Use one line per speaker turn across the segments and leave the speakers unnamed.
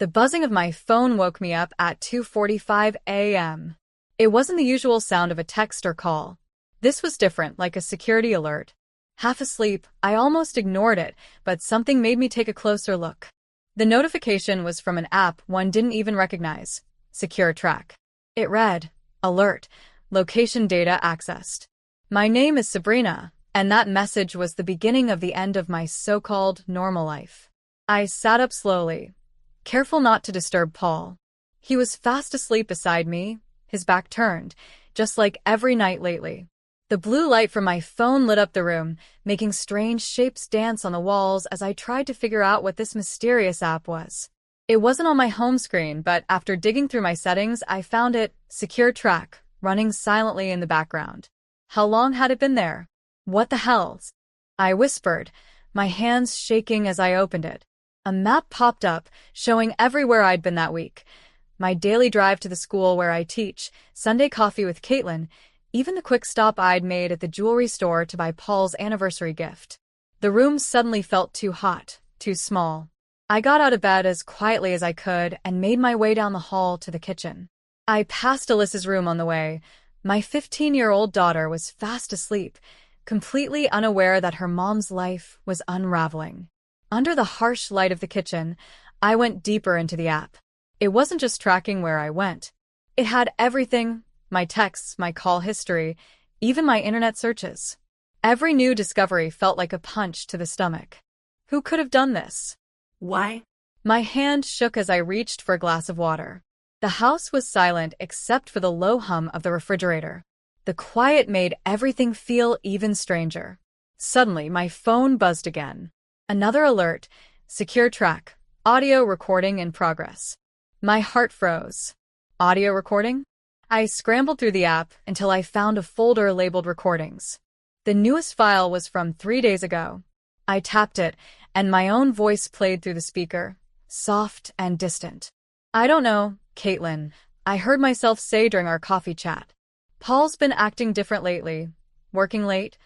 The buzzing of my phone woke me up at 2:45 a.m. It wasn't the usual sound of a text or call. This was different, like a security alert. Half asleep, I almost ignored it, but something made me take a closer look. The notification was from an app one didn't even recognize, Secure Track. It read, "Alert, location data accessed." My name is Sabrina, and that message was the beginning of the end of my so-called normal life. I sat up slowly, careful not to disturb Paul. He was fast asleep beside me, his back turned, just like every night lately. The blue light from my phone lit up the room, making strange shapes dance on the walls as I tried to figure out what this mysterious app was. It wasn't on my home screen, but after digging through my settings, I found it, Secure Track, running silently in the background. How long had it been there? What the hell? I whispered, my hands shaking as I opened it. A map popped up, showing everywhere I'd been that week. My daily drive to the school where I teach, Sunday coffee with Caitlin, even the quick stop I'd made at the jewelry store to buy Paul's anniversary gift. The room suddenly felt too hot, too small. I got out of bed as quietly as I could and made my way down the hall to the kitchen. I passed Alyssa's room on the way. My 15-year-old daughter was fast asleep, completely unaware that her mom's life was unraveling. Under the harsh light of the kitchen, I went deeper into the app. It wasn't just tracking where I went. It had everything, my texts, my call history, even my internet searches. Every new discovery felt like a punch to the stomach. Who could have done this?
Why?
My hand shook as I reached for a glass of water. The house was silent except for the low hum of the refrigerator. The quiet made everything feel even stranger. Suddenly, my phone buzzed again. Another alert, Secure Track, audio recording in progress. My heart froze. Audio recording? I scrambled through the app until I found a folder labeled Recordings. The newest file was from 3 days ago. I tapped it, and my own voice played through the speaker, soft and distant. "I don't know, Caitlin," I heard myself say during our coffee chat. "Paul's been acting different lately, working late,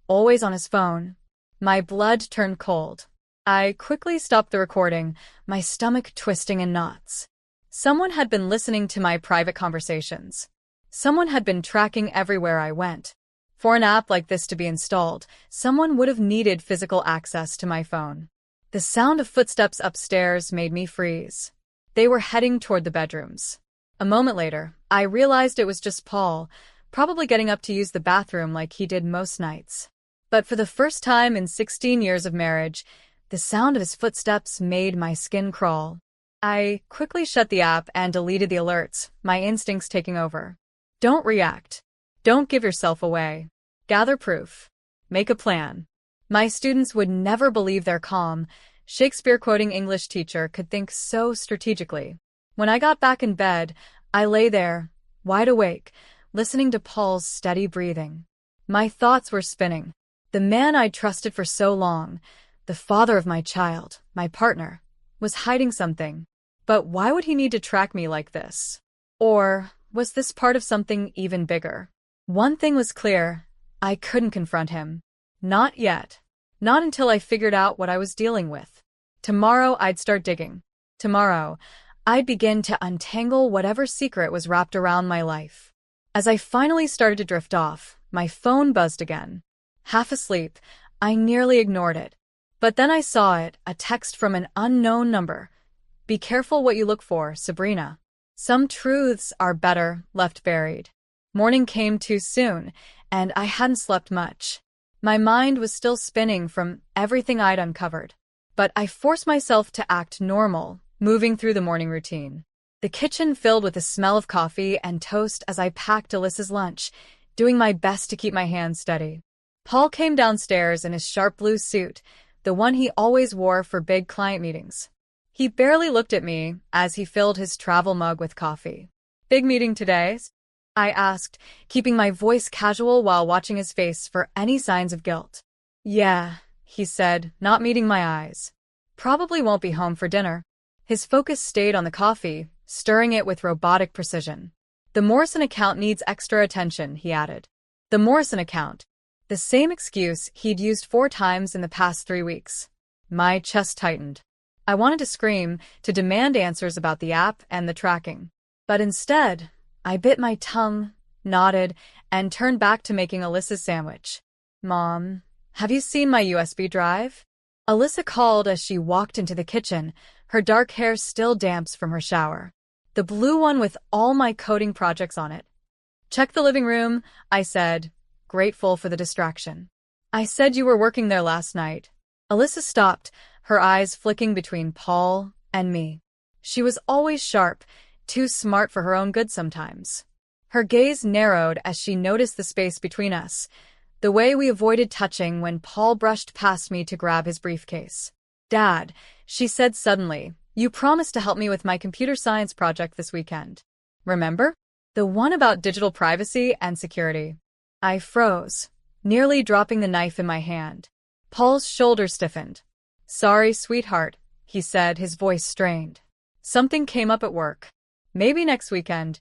always on his phone." My blood turned cold. I quickly stopped the recording, my stomach twisting in knots. Someone had been listening to my private conversations. Someone had been tracking everywhere I went. For an app like this to be installed, someone would have needed physical access to my phone. The sound of footsteps upstairs made me freeze. They were heading toward the bedrooms. A moment later, I realized it was just Paul, probably getting up to use the bathroom like he did most nights. But for the first time in 16 years of marriage, the sound of his footsteps made my skin crawl. I quickly shut the app and deleted the alerts, my instincts taking over. Don't react. Don't give yourself away. Gather proof. Make a plan. My students would never believe their calm, Shakespeare-quoting English teacher could think so strategically. When I got back in bed, I lay there, wide awake, listening to Paul's steady breathing. My thoughts were spinning. The man I'd trusted for so long, the father of my child, my partner, was hiding something. But why would he need to track me like this? Or was this part of something even bigger? One thing was clear, I couldn't confront him. Not yet. Not until I figured out what I was dealing with. Tomorrow I'd start digging. Tomorrow, I'd begin to untangle whatever secret was wrapped around my life. As I finally started to drift off, my phone buzzed again. Half asleep, I nearly ignored it. But then I saw it, a text from an unknown number. "Be careful what you look for, Sabrina. Some truths are better left buried." Morning came too soon, and I hadn't slept much. My mind was still spinning from everything I'd uncovered. But I forced myself to act normal, moving through the morning routine. The kitchen filled with the smell of coffee and toast as I packed Alyssa's lunch, doing my best to keep my hands steady. Paul came downstairs in his sharp blue suit, the one he always wore for big client meetings. He barely looked at me as he filled his travel mug with coffee. "Big meeting today?" I asked, keeping my voice casual while watching his face for any signs of guilt. "Yeah," he said, not meeting my eyes. "Probably won't be home for dinner." His focus stayed on the coffee, stirring it with robotic precision. "The Morrison account needs extra attention," he added. The Morrison account. The same excuse he'd used 4 times in the past 3 weeks. My chest tightened. I wanted to scream, to demand answers about the app and the tracking. But instead, I bit my tongue, nodded, and turned back to making Alyssa's sandwich. Mom, have you seen my USB drive? Alyssa called as she walked into the kitchen, her dark hair still damp from her shower. The blue one with all my coding projects on it. Check the living room, I said, grateful for the distraction. I said you were working there last night. Alyssa stopped, her eyes flicking between Paul and me. She was always sharp, too smart for her own good sometimes. Her gaze narrowed as she noticed the space between us, the way we avoided touching when Paul brushed past me to grab his briefcase. Dad, she said suddenly, you promised to help me with my computer science project this weekend. Remember? The one about digital privacy and security. I froze, nearly dropping the knife in my hand. Paul's shoulder stiffened. Sorry, sweetheart, he said, his voice strained. Something came up at work. Maybe next weekend.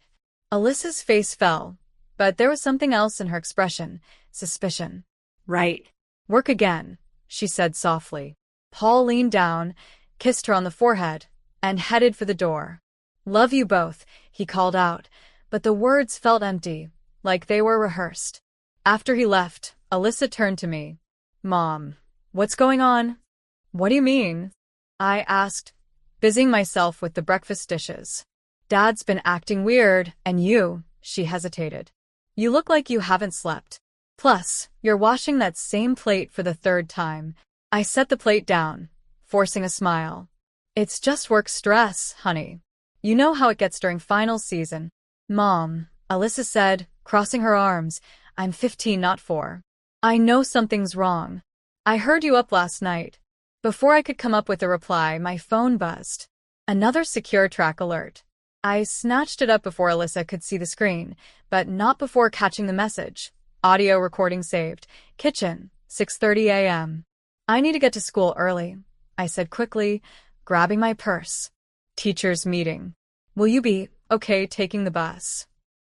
Alyssa's face fell, but there was something else in her expression, suspicion. Right. Work again, she said softly. Paul leaned down, kissed her on the forehead, and headed for the door. Love you both, he called out, but the words felt empty, like they were rehearsed. After he left, Alyssa turned to me. Mom, what's going on? What do you mean? I asked, busying myself with the breakfast dishes. Dad's been acting weird, and she hesitated. You look like you haven't slept. Plus, you're washing that same plate for the third time. I set the plate down, forcing a smile. It's just work stress, honey. You know how it gets during finals season. Mom, Alyssa said, crossing her arms, I'm 15, not 4. I know something's wrong. I heard you up last night. Before I could come up with a reply, my phone buzzed. Another secure track alert. I snatched it up before Alyssa could see the screen, but not before catching the message. Audio recording saved. Kitchen, 6:30 a.m. I need to get to school early, I said quickly, grabbing my purse. Teacher's meeting. Will you be okay taking the bus?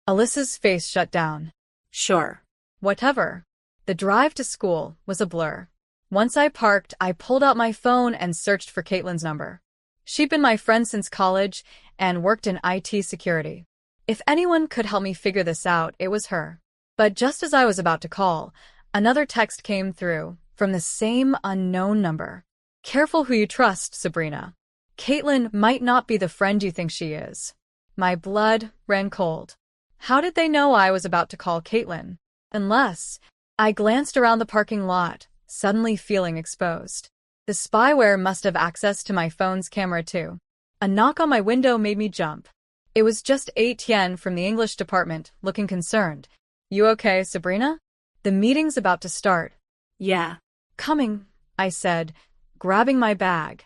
Alyssa's face shut down. Sure. Whatever. The drive to school was a blur. Once I parked, I pulled out my phone and searched for Caitlin's number. She'd been my friend since college and worked in IT security. If anyone could help me figure this out, it was her. But just as I was about to call, another text came through from the same unknown number. Careful who you trust, Sabrina. Caitlin might not be the friend you think she is. My blood ran cold. How did they know I was about to call Caitlin? Unless I glanced around the parking lot, suddenly feeling exposed. The spyware must have access to my phone's camera too. A knock on my window made me jump. It was just Etienne from the English department, looking concerned. You okay, Sabrina? The meeting's about to start. Yeah. Coming, I said, grabbing my bag.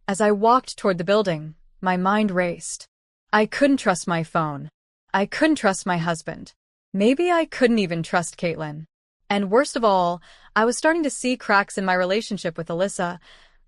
As I walked toward the building, my mind raced. I couldn't trust my phone. I couldn't trust my husband. Maybe I couldn't even trust Caitlin. And worst of all, I was starting to see cracks in my relationship with Alyssa,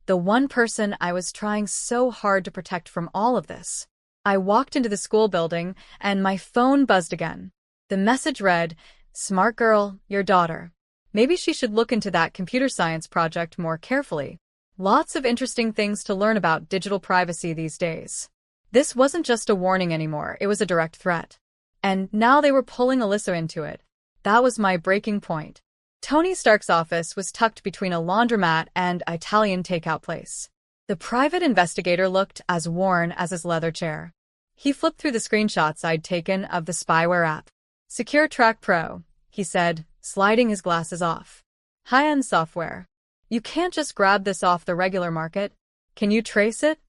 the one person I was trying so hard to protect from all of this. I walked into the school building, and my phone buzzed again. The message read, "Smart girl, your daughter. Maybe she should look into that computer science project more carefully. Lots of interesting things to learn about digital privacy these days." This wasn't just a warning anymore, it was a direct threat. And now they were pulling Alyssa into it. That was my breaking point. Tony Stark's office was tucked between a laundromat and Italian takeout place. The private investigator looked as worn as his leather chair. He flipped through the screenshots I'd taken of the spyware app. Secure Track Pro, he said, sliding his glasses off. High-end software. You can't just grab this off the regular market. Can you trace it?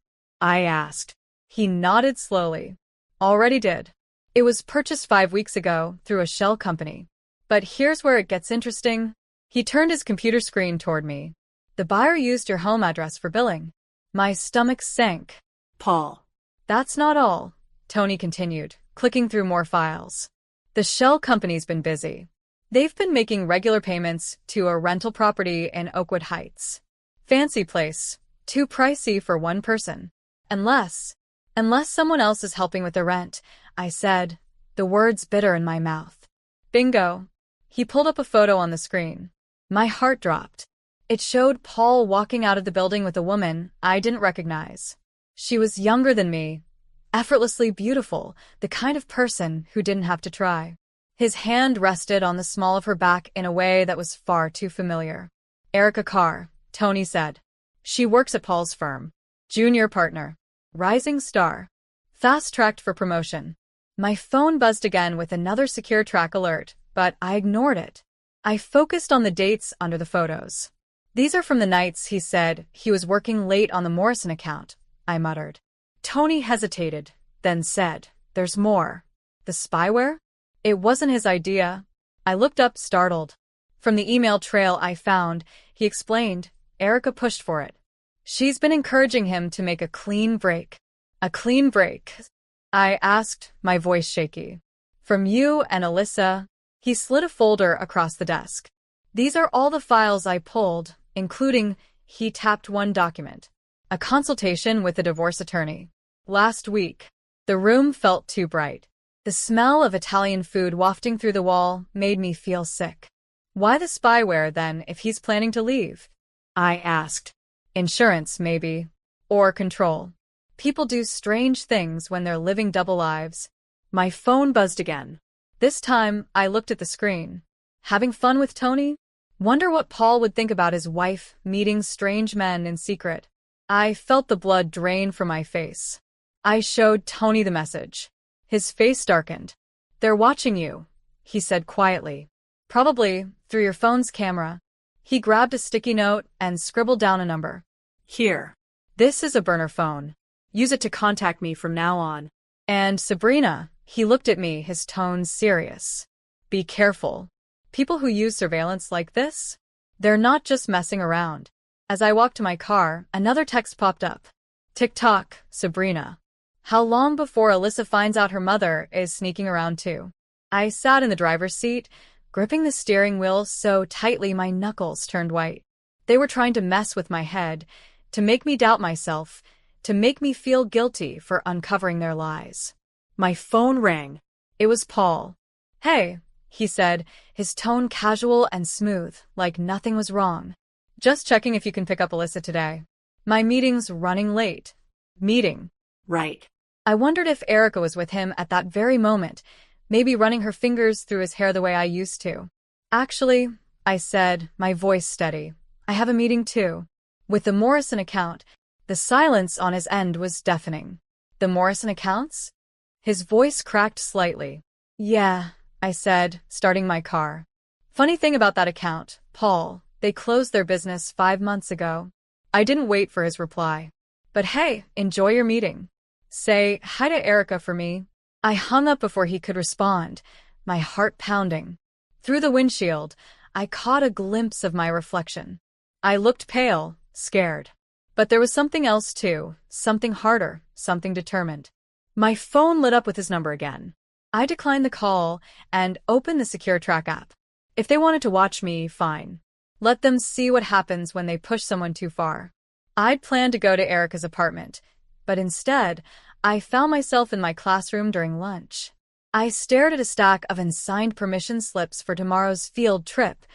I asked. He nodded slowly. Already did. It was purchased 5 weeks ago through a shell company. But here's where it gets interesting. He turned his computer screen toward me. The buyer used your home address for billing. My stomach sank. Paul. That's not all, Tony continued, clicking through more files. The shell company's been busy. They've been making regular payments to a rental property in Oakwood Heights. Fancy place, too pricey for one person. Unless someone else is helping with the rent, I said, the words bitter in my mouth. Bingo. He pulled up a photo on the screen. My heart dropped. It showed Paul walking out of the building with a woman I didn't recognize. She was younger than me, effortlessly beautiful, the kind of person who didn't have to try. His hand rested on the small of her back in a way that was far too familiar. Erica Carr, Tony said. She works at Paul's firm. Junior partner. Rising star. Fast-tracked for promotion. My phone buzzed again with another secure track alert, but I ignored it. I focused on the dates under the photos. These are from the nights he said he was working late on the Morrison account, I muttered. Tony hesitated, then said, "There's more." The spyware? It wasn't his idea. I looked up, startled. From the email trail I found, he explained, Erica pushed for it. She's been encouraging him to make a clean break. A clean break? I asked, my voice shaky. From you and Alyssa. He slid a folder across the desk. These are all the files I pulled, including, he tapped one document. A consultation with a divorce attorney. Last week. The room felt too bright. The smell of Italian food wafting through the wall made me feel sick. Why the spyware, then, if he's planning to leave? I asked. Insurance, maybe. Or control. People do strange things when they're living double lives. My phone buzzed again. This time, I looked at the screen. Having fun with Tony? Wonder what Paul would think about his wife meeting strange men in secret. I felt the blood drain from my face. I showed Tony the message. His face darkened. They're watching you, he said quietly. Probably through your phone's camera. He grabbed a sticky note and scribbled down a number. Here. This is a burner phone. Use it to contact me from now on. And Sabrina, he looked at me, his tone serious. Be careful. People who use surveillance like this? They're not just messing around. As I walked to my car, another text popped up. Tick-tock, Sabrina. How long before Alyssa finds out her mother is sneaking around too? I sat in the driver's seat, gripping the steering wheel so tightly my knuckles turned white. They were trying to mess with my head, to make me doubt myself, to make me feel guilty for uncovering their lies. My phone rang. It was Paul. Hey, he said, his tone casual and smooth, like nothing was wrong. Just checking if you can pick up Alyssa today. My meeting's running late. Meeting. Right. I wondered if Erica was with him at that very moment, maybe running her fingers through his hair the way I used to. Actually, I said, my voice steady, I have a meeting too. With the Morrison account, the silence on his end was deafening. The Morrison accounts? His voice cracked slightly. Yeah, I said, starting my car. Funny thing about that account, Paul, they closed their business 5 months ago. I didn't wait for his reply. But hey, enjoy your meeting. Say hi to Erica for me. I hung up before he could respond, my heart pounding. Through the windshield, I caught a glimpse of my reflection. I looked pale, scared. But there was something else too, something harder, something determined. My phone lit up with his number again. I declined the call and opened the Secure Track app. If they wanted to watch me, fine. Let them see what happens when they push someone too far. I'd planned to go to Erica's apartment, but instead, I found myself in my classroom during lunch. I stared at a stack of unsigned permission slips for tomorrow's field trip,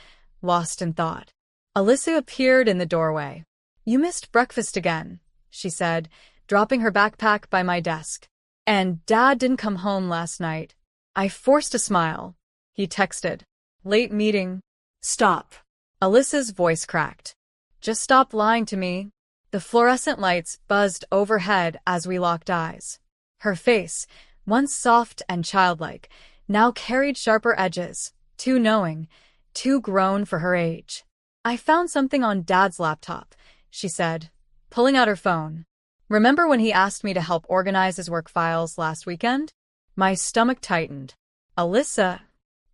lost in thought. Alyssa appeared in the doorway. You missed breakfast again, she said, dropping her backpack by my desk. And Dad didn't come home last night. I forced a smile. He texted. Late meeting. Stop. Alyssa's voice cracked. Just stop lying to me. The fluorescent lights buzzed overhead as we locked eyes. Her face, once soft and childlike, now carried sharper edges, too knowing, too grown for her age. I found something on Dad's laptop, she said, pulling out her phone. Remember when he asked me to help organize his work files last weekend? My stomach tightened. Alyssa.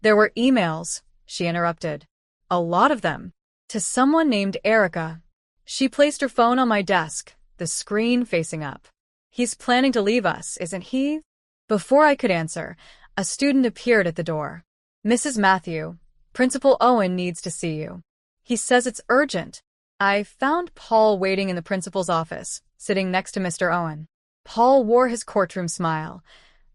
There were emails, she interrupted. A lot of them. To someone named Erica. She placed her phone on my desk, the screen facing up. He's planning to leave us, isn't he? Before I could answer, a student appeared at the door. Mrs. Matthew, Principal Owen needs to see you. He says it's urgent. I found Paul waiting in the principal's office, sitting next to Mr. Owen. Paul wore his courtroom smile,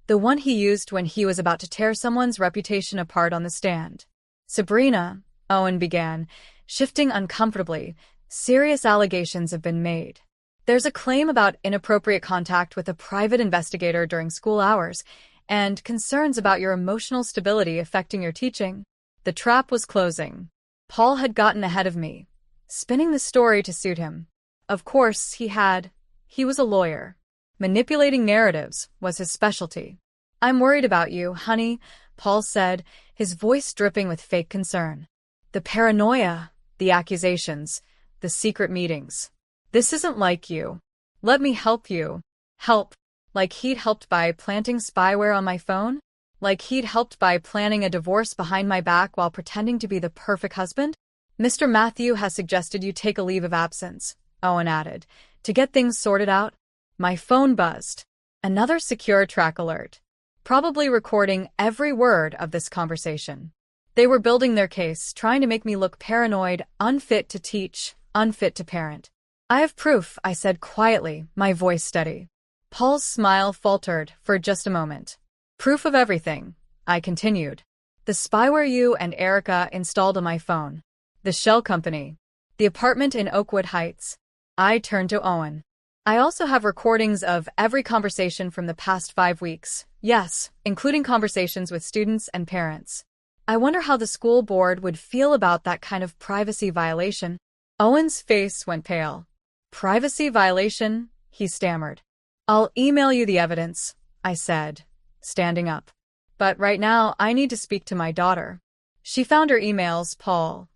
the one he used when he was about to tear someone's reputation apart on the stand. Sabrina, Owen began, shifting uncomfortably. Serious allegations have been made. There's a claim about inappropriate contact with a private investigator during school hours, and concerns about your emotional stability affecting your teaching. The trap was closing. Paul had gotten ahead of me, spinning the story to suit him. Of course, he had. He was a lawyer. Manipulating narratives was his specialty. "I'm worried about you, honey," Paul said, his voice dripping with fake concern. "The paranoia, the accusations, the secret meetings. This isn't like you. Let me help you." Help? Like he'd helped by planting spyware on my phone? Like he'd helped by planning a divorce behind my back while pretending to be the perfect husband? "Mr. Matthew has suggested you take a leave of absence," Owen added, "to get things sorted out." My phone buzzed. Another secure track alert. Probably recording every word of this conversation. They were building their case, trying to make me look paranoid, unfit to teach, unfit to parent. "I have proof," I said quietly, my voice steady. Paul's smile faltered for just a moment. "Proof of everything," I continued. "The spyware you and Erica installed on my phone. The shell company. The apartment in Oakwood Heights." I turned to Owen. "I also have recordings of every conversation from the past 5 weeks. Yes, including conversations with students and parents. I wonder how the school board would feel about that kind of privacy violation." Owen's face went pale. "Privacy violation?" he stammered. "I'll email you the evidence," I said, standing up. "But right now, I need to speak to my daughter." "She found her emails, Paul.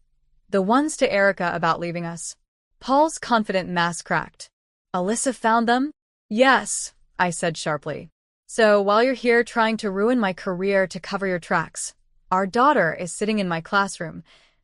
The ones to Erica about leaving us." Paul's confident mask cracked. "Alyssa found them?" "Yes," I said sharply. "So while you're here trying to ruin my career to cover your tracks, our daughter is sitting in my classroom,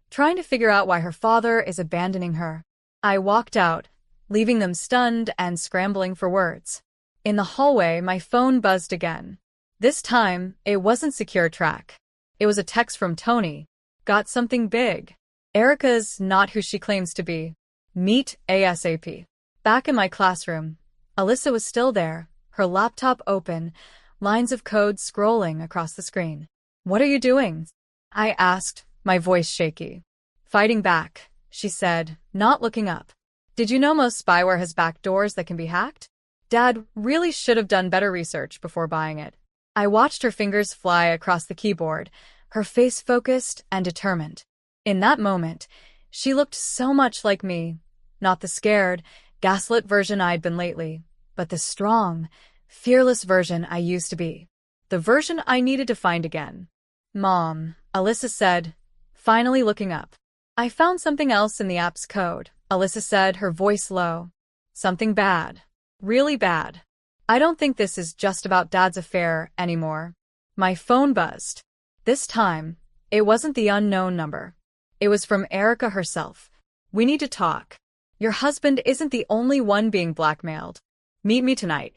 trying to figure out why her father is abandoning her." I walked out, leaving them stunned and scrambling for words. In the hallway, my phone buzzed again. This time, it wasn't secure track. It was a text from Tony. "Got something big. Erica's not who she claims to be. Meet ASAP." Back in my classroom, Alyssa was still there, her laptop open, lines of code scrolling across the screen. "What are you doing?" I asked, my voice shaky. "Fighting back," she said, not looking up. "Did you know most spyware has backdoors that can be hacked? Dad really should have done better research before buying it." I watched her fingers fly across the keyboard, her face focused and determined. In that moment, she looked so much like me, not the scared, gaslit version I'd been lately, but the strong, fearless version I used to be. The version I needed to find again. "Mom," Alyssa said, finally looking up. "I found something else in the app's code," Alyssa said, her voice low. "Something bad. Really bad. I don't think this is just about Dad's affair anymore." My phone buzzed. This time, it wasn't the unknown number. It was from Erica herself. "We need to talk. Your husband isn't the only one being blackmailed. Meet me tonight."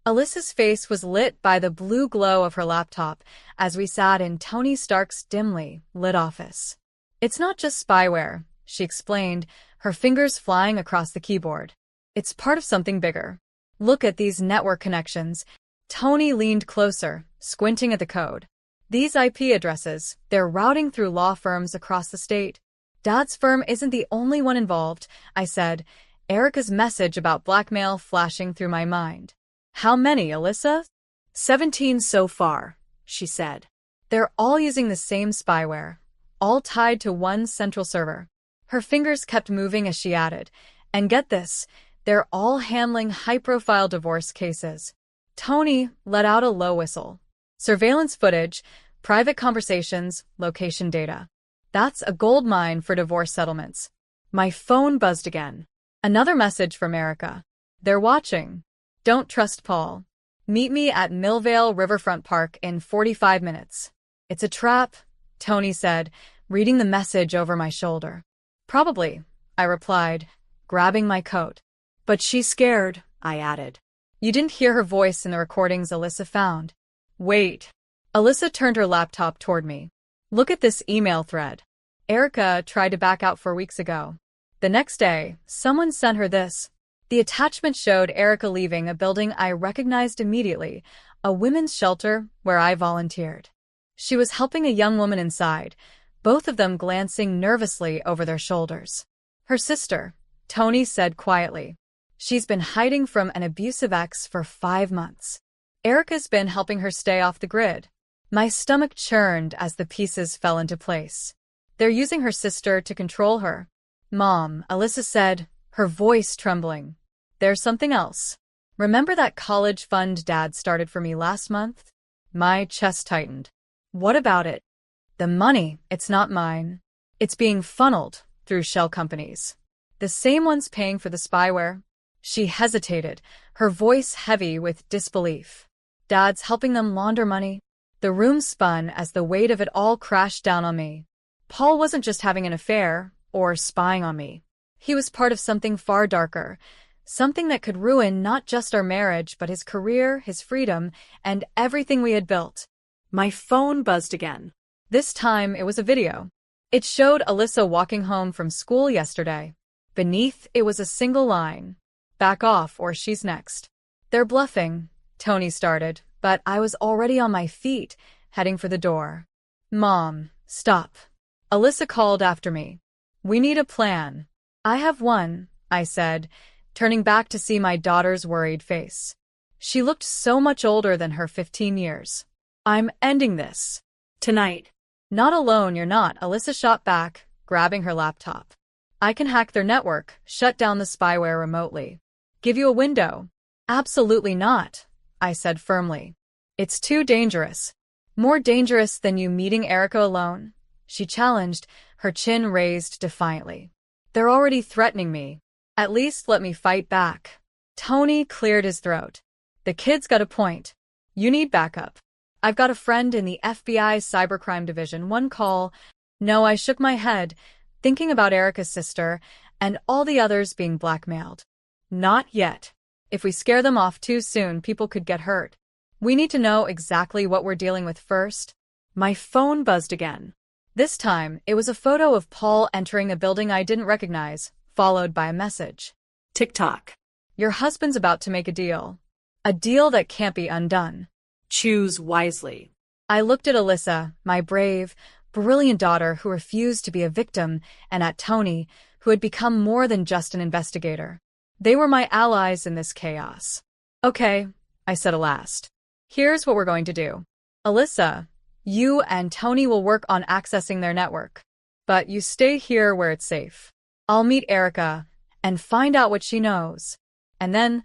Alyssa's face was lit by the blue glow of her laptop as we sat in Tony Stark's dimly lit office. "It's not just spyware," she explained, her fingers flying across the keyboard. "It's part of something bigger. Look at these network connections." Tony leaned closer, squinting at the code. "These IP addresses, they're routing through law firms across the state." "Dad's firm isn't the only one involved," I said, Erica's message about blackmail flashing through my mind. "How many, Alyssa?" 17 so far, she said. "They're all using the same spyware, all tied to one central server." Her fingers kept moving as she added, "And get this, they're all handling high-profile divorce cases." Tony let out a low whistle. "Surveillance footage, private conversations, location data. That's a gold mine for divorce settlements." My phone buzzed again. Another message from Erica. "They're watching. Don't trust Paul. Meet me at Millvale Riverfront Park in 45 minutes. "It's a trap," Tony said, reading the message over my shoulder. "Probably," I replied, grabbing my coat. "But she's scared," I added. "You didn't hear her voice in the recordings Alyssa found." "Wait." Alyssa turned her laptop toward me. "Look at this email thread. Erica tried to back out 4 weeks ago. The next day, someone sent her this." The attachment showed Erica leaving a building I recognized immediately, a women's shelter where I volunteered. She was helping a young woman inside, both of them glancing nervously over their shoulders. Her sister, Tony said quietly. She's been hiding from an abusive ex for 5 months. Erica's been helping her stay off the grid. My stomach churned as the pieces fell into place. They're using her sister to control her. Mom, Alyssa said, her voice trembling. There's something else. Remember that college fund Dad started for me last month? My chest tightened. What about it? The money, it's not mine. It's being funneled through shell companies. The same ones paying for the spyware. She hesitated, her voice heavy with disbelief. Dad's helping them launder money. The room spun as the weight of it all crashed down on me. Paul wasn't just having an affair or spying on me. He was part of something far darker, something that could ruin not just our marriage but his career, his freedom, and everything we had built. My phone buzzed again. This time it was a video. It showed Alyssa walking home from school yesterday. Beneath it was a single line. Back off or she's next. They're bluffing, Tony started, but I was already on my feet, heading for the door. Mom, stop. Alyssa called after me. We need a plan. I have one, I said, turning back to see my daughter's worried face. She looked so much older than her 15 years. I'm ending this. Tonight. Not alone, you're not, Alyssa shot back, grabbing her laptop. I can hack their network, shut down the spyware remotely. Give you a window. Absolutely not, I said firmly. It's too dangerous. More dangerous than you meeting Erica alone? She challenged, her chin raised defiantly. They're already threatening me. At least let me fight back. Tony cleared his throat. The kid's got a point. You need backup. I've got a friend in the FBI's cybercrime division. One call. No, I shook my head, thinking about Erica's sister and all the others being blackmailed. Not yet. If we scare them off too soon, people could get hurt. We need to know exactly what we're dealing with first. My phone buzzed again. This time, it was a photo of Paul entering a building I didn't recognize, followed by a message. TikTok. Your husband's about to make a deal. A deal that can't be undone. Choose wisely. I looked at Alyssa, my brave, brilliant daughter who refused to be a victim, and at Tony, who had become more than just an investigator. They were my allies in this chaos. Okay, I said at last. Here's what we're going to do. Alyssa, you and Tony will work on accessing their network. But you stay here where it's safe. I'll meet Erica and find out what she knows. And then,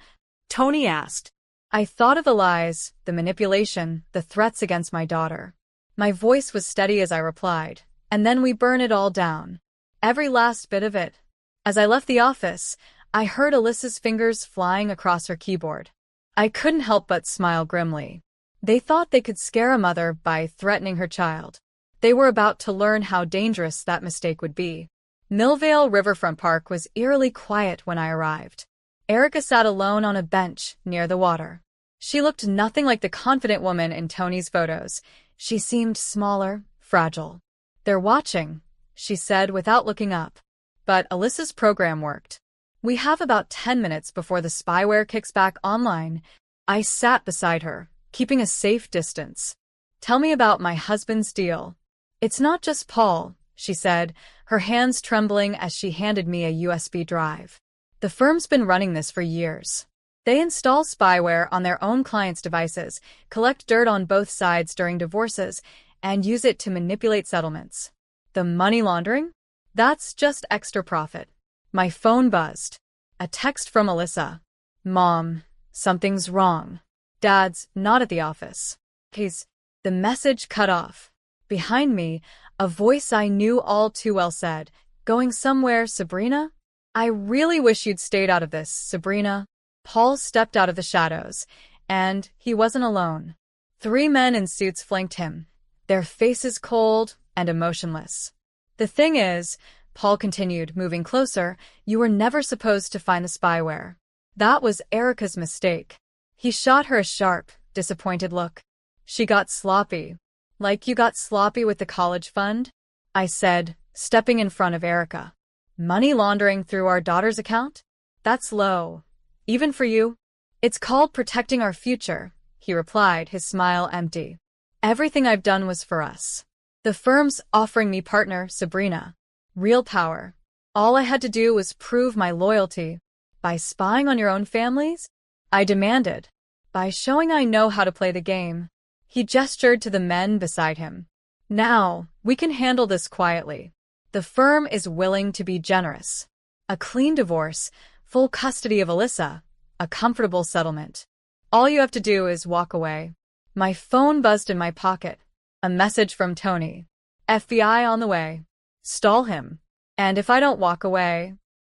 Tony asked. I thought of the lies, the manipulation, the threats against my daughter. My voice was steady as I replied, and then we burn it all down. Every last bit of it. As I left the office, I heard Alyssa's fingers flying across her keyboard. I couldn't help but smile grimly. They thought they could scare a mother by threatening her child. They were about to learn how dangerous that mistake would be. Millvale Riverfront Park was eerily quiet when I arrived. Erica sat alone on a bench near the water. She looked nothing like the confident woman in Tony's photos. She seemed smaller, fragile. They're watching, she said without looking up. But Alyssa's program worked. We have about 10 minutes before the spyware kicks back online. I sat beside her, keeping a safe distance. Tell me about my husband's deal. It's not just Paul, she said, her hands trembling as she handed me a USB drive. The firm's been running this for years. They install spyware on their own clients' devices, collect dirt on both sides during divorces, and use it to manipulate settlements. The money laundering? That's just extra profit. My phone buzzed. A text from Alyssa. Mom, something's wrong. Dad's not at the office. The message cut off. Behind me, a voice I knew all too well said, Going somewhere, Sabrina? I really wish you'd stayed out of this, Sabrina. Paul stepped out of the shadows, and he wasn't alone. 3 men in suits flanked him, their faces cold and emotionless. The thing is, Paul continued, moving closer, you were never supposed to find the spyware. That was Erica's mistake. He shot her a sharp, disappointed look. She got sloppy. Like you got sloppy with the college fund? I said, stepping in front of Erica. Money laundering through our daughter's account? That's low. Even for you? It's called protecting our future, he replied, his smile empty. Everything I've done was for us. The firm's offering me partner, Sabrina. Real power. All I had to do was prove my loyalty. By spying on your own families? I demanded. By showing I know how to play the game. He gestured to the men beside him. Now, we can handle this quietly. The firm is willing to be generous. A clean divorce, full custody of Alyssa, a comfortable settlement. All you have to do is walk away. My phone buzzed in my pocket. A message from Tony. FBI on the way. Stall him. And if I don't walk away?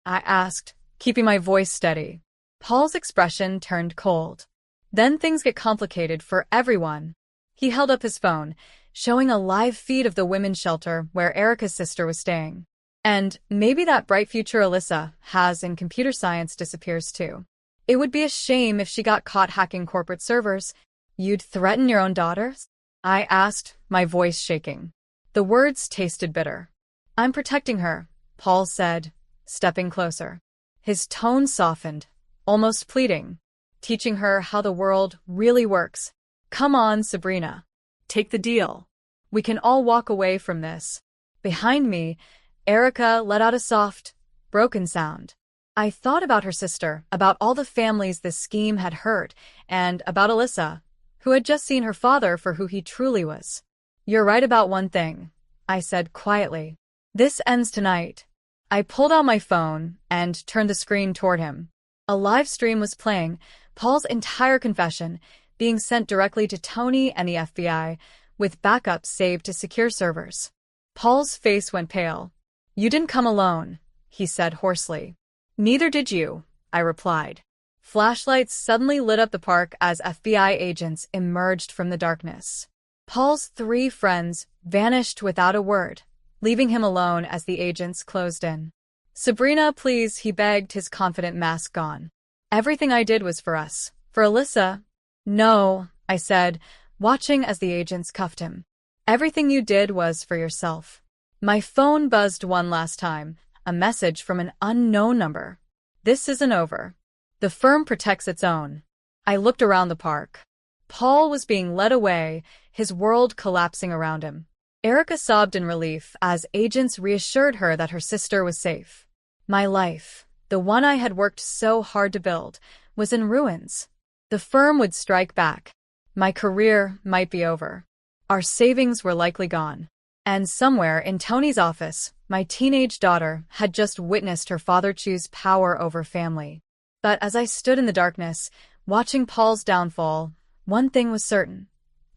I asked, keeping my voice steady. Paul's expression turned cold. Then things get complicated for everyone. He held up his phone, showing a live feed of the women's shelter where Erica's sister was staying. And maybe that bright future Alyssa has in computer science disappears too. It would be a shame if she got caught hacking corporate servers. You'd threaten your own daughters? I asked, my voice shaking. The words tasted bitter. I'm protecting her, Paul said, stepping closer. His tone softened, almost pleading, teaching her how the world really works. Come on, Sabrina. Take the deal. We can all walk away from this. Behind me, Erica let out a soft, broken sound. I thought about her sister, about all the families this scheme had hurt, and about Alyssa, who had just seen her father for who he truly was. You're right about one thing, I said quietly. This ends tonight. I pulled out my phone and turned the screen toward him. A live stream was playing, Paul's entire confession, being sent directly to Tony and the FBI, with backups saved to secure servers. Paul's face went pale. You didn't come alone, he said hoarsely. Neither did you, I replied. Flashlights suddenly lit up the park as FBI agents emerged from the darkness. Paul's 3 friends vanished without a word, leaving him alone as the agents closed in. Sabrina, please, he begged, his confident mask gone. Everything I did was for us. For Alyssa. No, I said, watching as the agents cuffed him. Everything you did was for yourself. My phone buzzed one last time, a message from an unknown number. This isn't over. The firm protects its own. I looked around the park. Paul was being led away, his world collapsing around him. Erica sobbed in relief as agents reassured her that her sister was safe. My life, the one I had worked so hard to build, was in ruins. The firm would strike back. My career might be over. Our savings were likely gone. And somewhere in Tony's office, my teenage daughter had just witnessed her father choose power over family. But as I stood in the darkness, watching Paul's downfall, one thing was certain.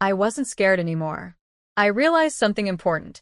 I wasn't scared anymore. I realized something important.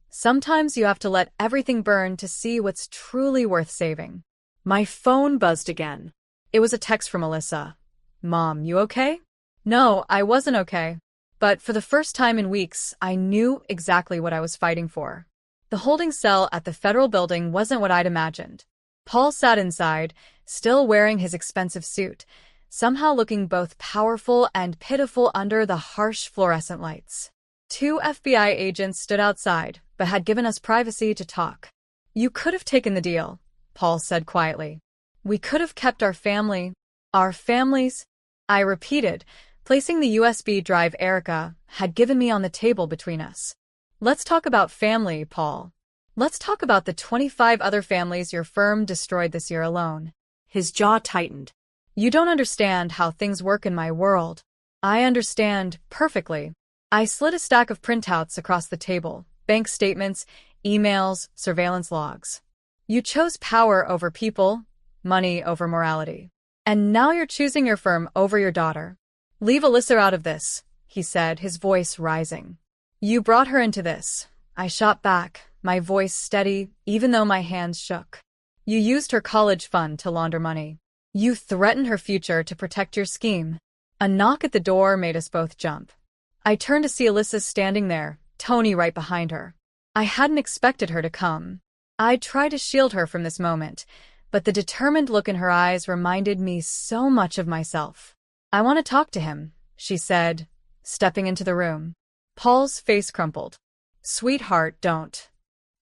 Sometimes you have to let everything burn to see what's truly worth saving. My phone buzzed again. It was a text from Alyssa. Mom, you okay? No, I wasn't okay. But for the first time in weeks, I knew exactly what I was fighting for. The holding cell at the federal building wasn't what I'd imagined. Paul sat inside, still wearing his expensive suit, somehow looking both powerful and pitiful under the harsh fluorescent lights. 2 FBI agents stood outside, but had given us privacy to talk. You could have taken the deal, Paul said quietly. We could have kept our family. Our families, I repeated, placing the USB drive Erica had given me on the table between us. Let's talk about family, Paul. Let's talk about the 25 other families your firm destroyed this year alone. His jaw tightened. You don't understand how things work in my world. I understand perfectly. I slid a stack of printouts across the table, bank statements, emails, surveillance logs. You chose power over people, money over morality. And now you're choosing your firm over your daughter. Leave Alyssa out of this, he said, his voice rising. You brought her into this. I shot back, my voice steady, even though my hands shook. You used her college fund to launder money. You threatened her future to protect your scheme. A knock at the door made us both jump. I turned to see Alyssa standing there, Tony right behind her. I hadn't expected her to come. I'd tried to shield her from this moment, but the determined look in her eyes reminded me so much of myself. I want to talk to him, she said, stepping into the room. Paul's face crumpled. Sweetheart, don't.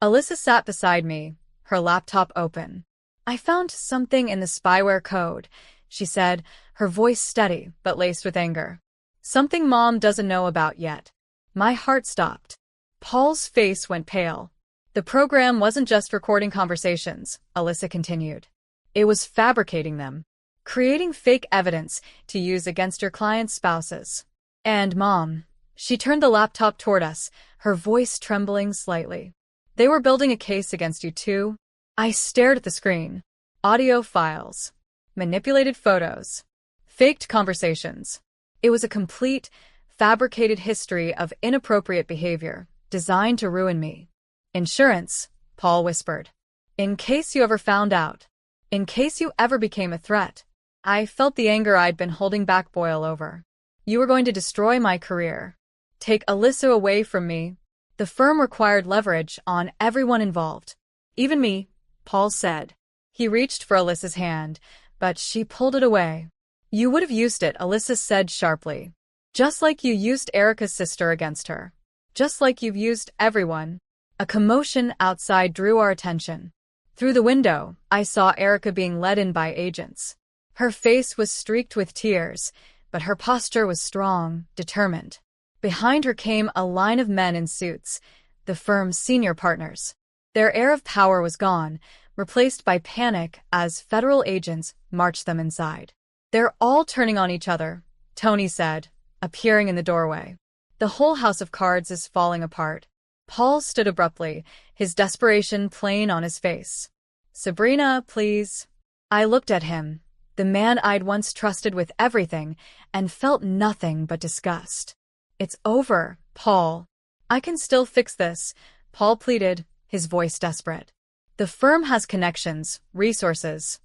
Alyssa sat beside me, her laptop open. I found something in the spyware code, she said, her voice steady but laced with anger. Something Mom doesn't know about yet. My heart stopped. Paul's face went pale. The program wasn't just recording conversations, Alyssa continued. It was fabricating them, creating fake evidence to use against your clients' spouses. And Mom, she turned the laptop toward us, her voice trembling slightly. They were building a case against you too. I stared at the screen. Audio files, manipulated photos, faked conversations. It was a complete, fabricated history of inappropriate behavior, designed to ruin me. Insurance, Paul whispered. In case you ever found out. In case you ever became a threat. I felt the anger I'd been holding back boil over. You were going to destroy my career. Take Alyssa away from me. The firm required leverage on everyone involved. Even me, Paul said. He reached for Alyssa's hand, but she pulled it away. You would have used it, Alyssa said sharply. Just like you used Erica's sister against her. Just like you've used everyone. A commotion outside drew our attention. Through the window, I saw Erica being led in by agents. Her face was streaked with tears, but her posture was strong, determined. Behind her came a line of men in suits, the firm's senior partners. Their air of power was gone, replaced by panic as federal agents marched them inside. They're all turning on each other, Tony said, appearing in the doorway. The whole house of cards is falling apart. Paul stood abruptly, his desperation plain on his face. Sabrina, please. I looked at him, the man I'd once trusted with everything, and felt nothing but disgust. It's over, Paul. I can still fix this, Paul pleaded, his voice desperate. The firm has connections, resources.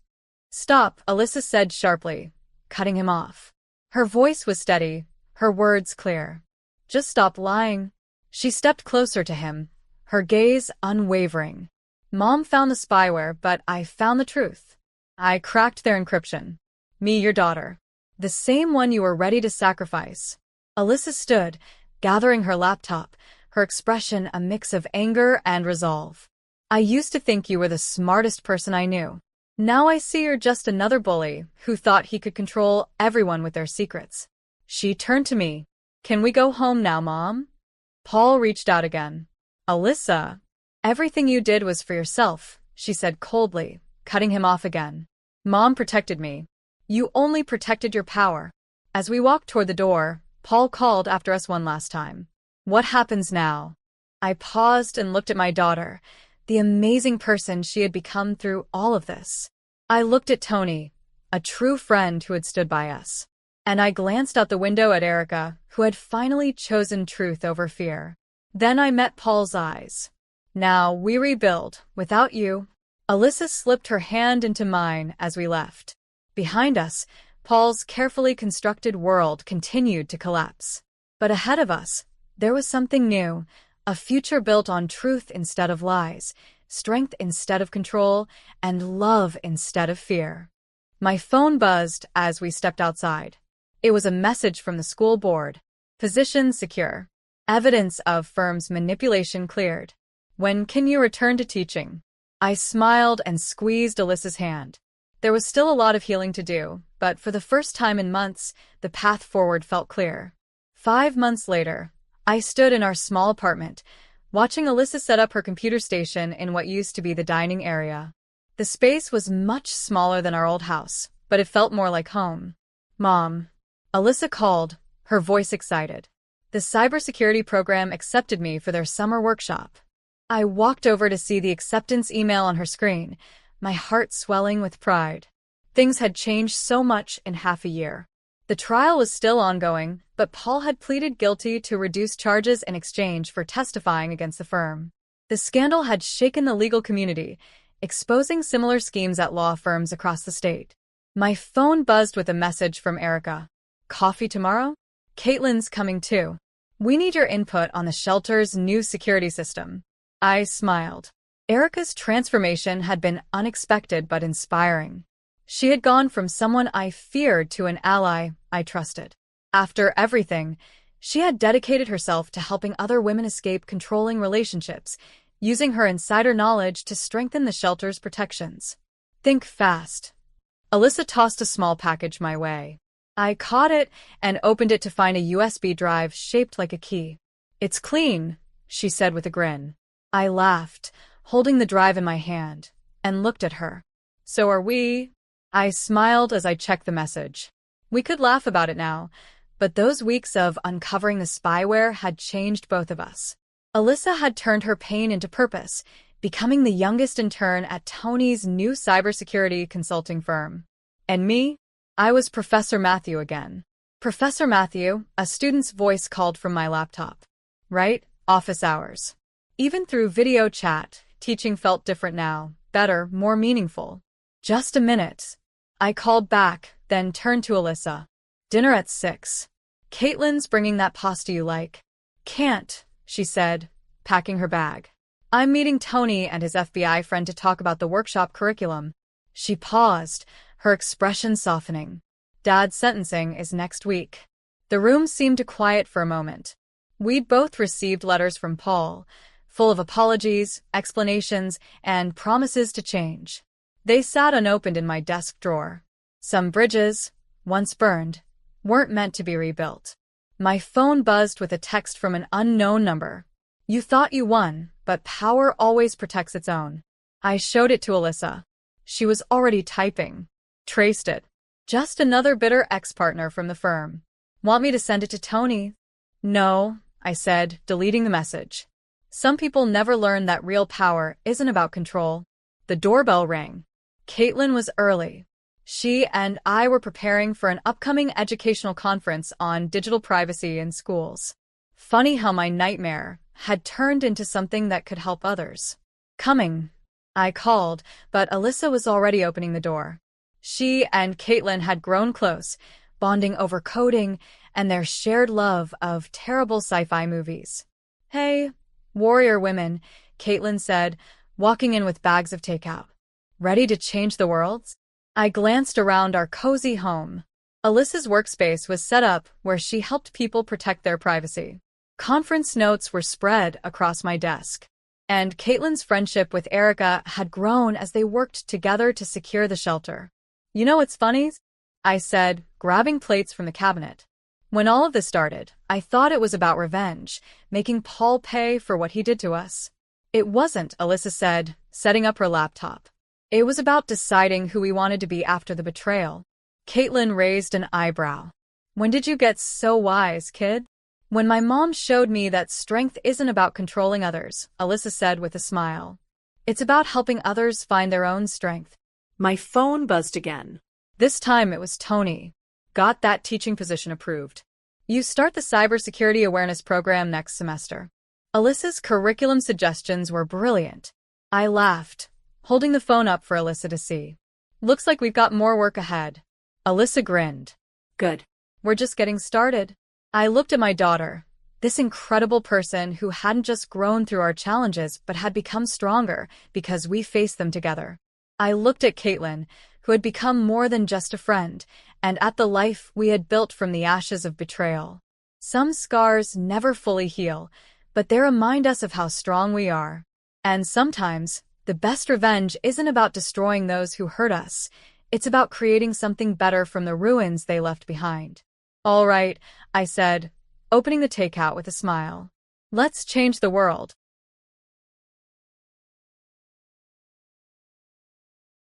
Stop, Alyssa said sharply, cutting him off. Her voice was steady, her words clear. Just stop lying. She stepped closer to him, her gaze unwavering. Mom found the spyware, but I found the truth. I cracked their encryption. Me, your daughter. The same one you were ready to sacrifice. Alyssa stood, gathering her laptop, her expression a mix of anger and resolve. I used to think you were the smartest person I knew. Now I see you're just another bully who thought he could control everyone with their secrets. She turned to me. Can we go home now, Mom? Paul reached out again. Alyssa, everything you did was for yourself, she said coldly, cutting him off again. Mom protected me. You only protected your power. As we walked toward the door, Paul called after us one last time. What happens now? I paused and looked at my daughter, the amazing person she had become through all of this. I looked at Tony, a true friend who had stood by us. And I glanced out the window at Erica, who had finally chosen truth over fear. Then I met Paul's eyes. Now we rebuild, without you. Alyssa slipped her hand into mine as we left. Behind us, Paul's carefully constructed world continued to collapse. But ahead of us, there was something new, a future built on truth instead of lies, strength instead of control, and love instead of fear. My phone buzzed as we stepped outside. It was a message from the school board. Position secure. Evidence of firm's manipulation cleared. When can you return to teaching? I smiled and squeezed Alyssa's hand. There was still a lot of healing to do, but for the first time in months, the path forward felt clear. 5 months later, I stood in our small apartment, watching Alyssa set up her computer station in what used to be the dining area. The space was much smaller than our old house, but it felt more like home. Mom. Alyssa called, her voice excited. The cybersecurity program accepted me for their summer workshop. I walked over to see the acceptance email on her screen, my heart swelling with pride. Things had changed so much in half a year. The trial was still ongoing, but Paul had pleaded guilty to reduced charges in exchange for testifying against the firm. The scandal had shaken the legal community, exposing similar schemes at law firms across the state. My phone buzzed with a message from Erica. Coffee tomorrow? Caitlin's coming too. We need your input on the shelter's new security system. I smiled. Erica's transformation had been unexpected but inspiring. She had gone from someone I feared to an ally I trusted. After everything, she had dedicated herself to helping other women escape controlling relationships, using her insider knowledge to strengthen the shelter's protections. Think fast. Alyssa tossed a small package my way. I caught it and opened it to find a USB drive shaped like a key. It's clean, she said with a grin. I laughed, holding the drive in my hand, and looked at her. So are we? I smiled as I checked the message. We could laugh about it now, but those weeks of uncovering the spyware had changed both of us. Alyssa had turned her pain into purpose, becoming the youngest intern at Tony's new cybersecurity consulting firm. And me? I was Professor Matthew again. Professor Matthew, a student's voice called from my laptop. Right? Office hours. Even through video chat, teaching felt different now, better, more meaningful. Just a minute. I called back, then turned to Alyssa. Dinner at 6. Caitlin's bringing that pasta you like. Can't, she said, packing her bag. I'm meeting Tony and his FBI friend to talk about the workshop curriculum. She paused, her expression softening. Dad's sentencing is next week. The room seemed to quiet for a moment. We'd both received letters from Paul, full of apologies, explanations, and promises to change. They sat unopened in my desk drawer. Some bridges, once burned, weren't meant to be rebuilt. My phone buzzed with a text from an unknown number. You thought you won, but power always protects its own. I showed it to Alyssa. She was already typing. Traced it. Just another bitter ex-partner from the firm. Want me to send it to Tony? No, I said, deleting the message. Some people never learn that real power isn't about control. The doorbell rang. Caitlin was early. She and I were preparing for an upcoming educational conference on digital privacy in schools. Funny how my nightmare had turned into something that could help others. Coming. I called, but Alyssa was already opening the door. She and Caitlin had grown close, bonding over coding and their shared love of terrible sci-fi movies. Hey, warrior women, Caitlin said, walking in with bags of takeout. Ready to change the world? I glanced around our cozy home. Alyssa's workspace was set up where she helped people protect their privacy. Conference notes were spread across my desk. And Caitlin's friendship with Erica had grown as they worked together to secure the shelter. You know what's funny? I said, grabbing plates from the cabinet. When all of this started, I thought it was about revenge, making Paul pay for what he did to us. It wasn't, Alyssa said, setting up her laptop. It was about deciding who we wanted to be after the betrayal. Caitlin raised an eyebrow. When did you get so wise, kid? When my mom showed me that strength isn't about controlling others, Alyssa said with a smile. It's about helping others find their own strength. My phone buzzed again. This time it was Tony. Got that teaching position approved. You start the cybersecurity awareness program next semester. Alyssa's curriculum suggestions were brilliant. I laughed, holding the phone up for Alyssa to see. Looks like we've got more work ahead. Alyssa grinned. Good. We're just getting started. I looked at my daughter, this incredible person who hadn't just grown through our challenges but had become stronger because we faced them together. I looked at Caitlin, who had become more than just a friend, and at the life we had built from the ashes of betrayal. Some scars never fully heal, but they remind us of how strong we are. And sometimes, the best revenge isn't about destroying those who hurt us. It's about creating something better from the ruins they left behind. All right, I said, opening the takeout with a smile. Let's change the world.